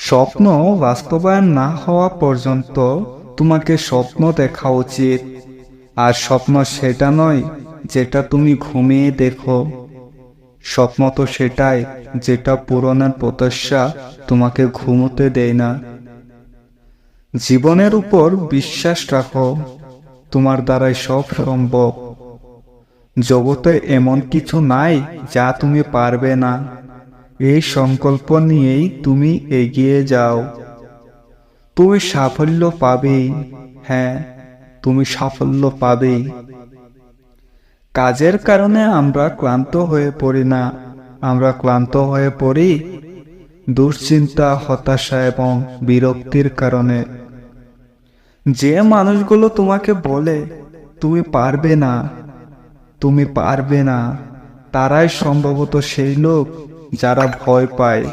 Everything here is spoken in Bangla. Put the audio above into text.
স্বপ্ন বাস্তবায়ন না হওয়া পর্যন্ত তোমাকে স্বপ্ন দেখা উচিত। আর স্বপ্ন সেটা নয় যেটা তুমি ঘুমিয়ে দেখো। স্বপ্ন তো সেটাই যেটা পূরণের প্রত্যাশা তোমাকে ঘুমোতে দেয় না। জীবনের উপর বিশ্বাস রাখো, তোমার দ্বারাই সব সম্ভব। জগতে এমন কিছু নাই যা তুমি পারবে না। এই সংকল্প নিয়েই তুমি এগিয়ে যাও। তুমি সাফল্য পাবেই। হ্যাঁ, তুমি সাফল্য পাবেই। কাজের কারণে আমরা ক্লান্ত হয়ে পড়ি না, আমরা ক্লান্ত হয়ে পড়ি দুশ্চিন্তা, হতাশা এবং বিরক্তির কারণে। যে মানুষগুলো তোমাকে বলে তুমি পারবে না, তুমি পারবে না, তারাই সম্ভবত সেই লোক যারা ভয় পায়।